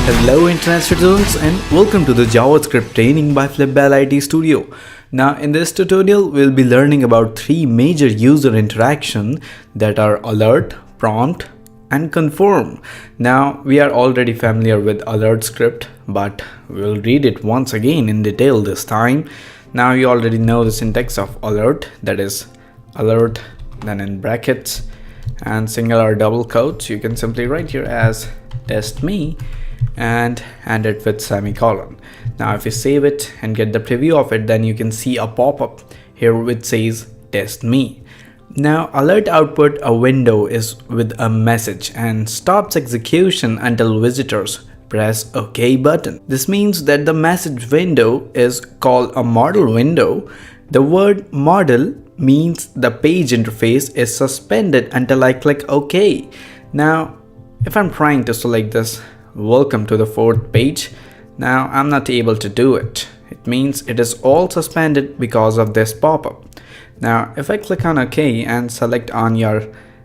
Hello Internet students and welcome to the JavaScript training by Flipbell IT Studio. Now in this tutorial we'll be learning about three major user interaction that are alert, prompt and confirm. Now we are already familiar with alert script, but we'll read it once again in detail this time. Now you already know the syntax of alert, that is alert, then in brackets and single or double quotes you can simply write here as test me and end it with semicolon. Now if you save it and get the preview of it, then you can see a pop-up here which says test me. Now alert output a window is with a message and stops execution until visitors press OK button. This means that the message window is called a model window. The word model means the page interface is suspended until I click OK. Now if I'm trying to select this welcome to the fourth page, now I'm not able to do it. It means it is all suspended because of this pop-up. Now if I click on OK and select on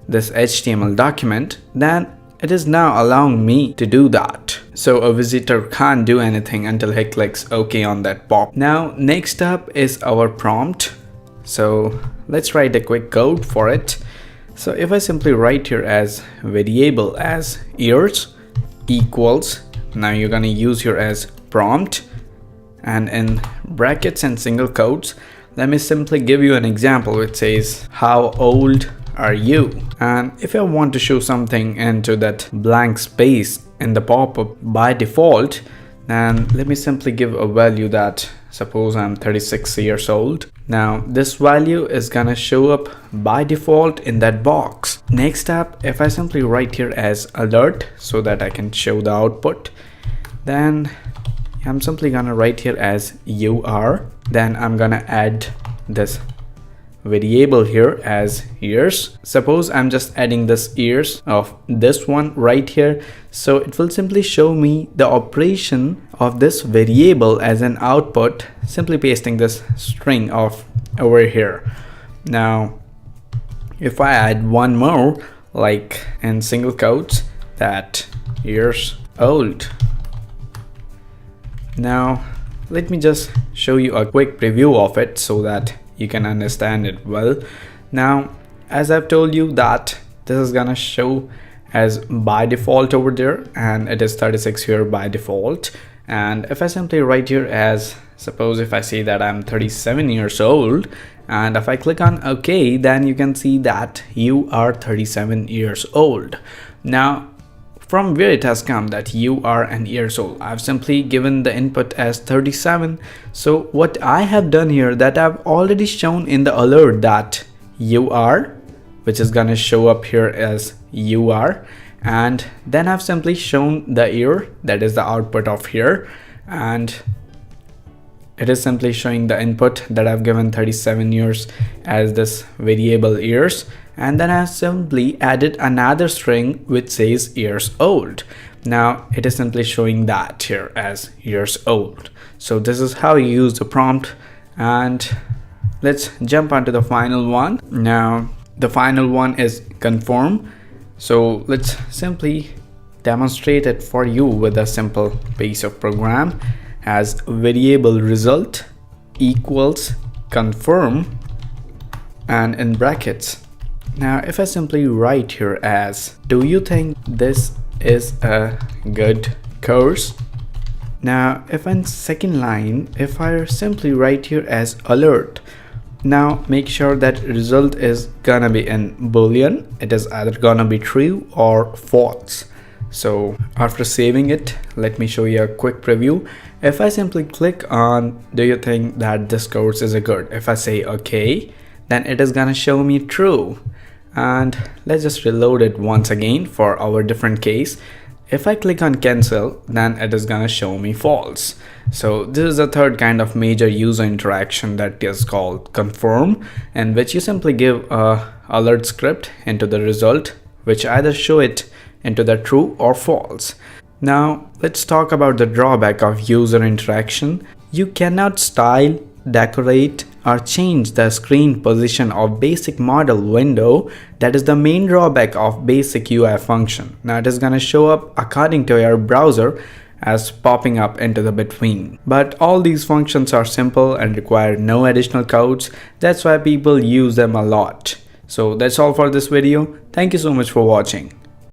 this HTML document, then it is now allowing me to do that. So a visitor can't do anything until he clicks OK on that pop. Now next up is our prompt. So let's write a quick code for it. So if I simply write here as variable as ears equals, now you're going to use here as prompt, and in brackets and single quotes let me simply give you an example which says how old are you. And if I want to show something into that blank space in the pop-up by default, then let me simply give a value that suppose I'm 36 years old. Now this value is gonna show up by default in that box. Next up, if I simply write here as alert so that I can show the output, then I'm simply gonna write here as you are, then I'm gonna add this variable here as ears. Suppose I'm just adding this ears of this one right here, so it will simply show me the operation of this variable as an output, simply pasting this string of over here. Now if I add one more, like in single quotes, that years old. Now let me just show you a quick preview of it so that you can understand it well. Now as I've told you that this is gonna show as by default over there, and it is 36 here by default. And if I simply write here as, suppose if I say that I'm 37 years old, and if I click on OK, then you can see that you are 37 years old. Now from where it has come that you are an years old, I've simply given the input as 37. So what I have done here, that I've already shown in the alert that you are, which is gonna show up here as you are, and then I've simply shown the year, that is the output of here, and it is simply showing the input that I've given 37 years as this variable years, and then I've simply added another string which says years old. Now it is simply showing that here as years old. So this is how you use the prompt, and let's jump onto the final one. Now the final one is confirm. So let's simply demonstrate it for you with a simple piece of program as variable result equals confirm and in brackets. Now if I simply write here as, do you think this is a good course? Now if in second line, if I simply write here as alert, now make sure that result is gonna be in boolean. It is either gonna be true or false. So after saving it, let me show you a quick preview. If I simply click on, do you think that this course is a good? If I say okay, then it is gonna show me true. And let's just reload it once again for our different case. If I click on cancel, then it is gonna show me false. So this is the third kind of major user interaction that is called confirm, in which you simply give a alert script into the result, which either show it into the true or false. Now let's talk about the drawback of user interaction. You cannot style, decorate or change the screen position of basic model window. That is the main drawback of basic UI function. Now it is going to show up according to your browser, as popping up into the between. But all these functions are simple and require no additional codes. That's why people use them a lot. So that's all for this video. Thank you so much for watching.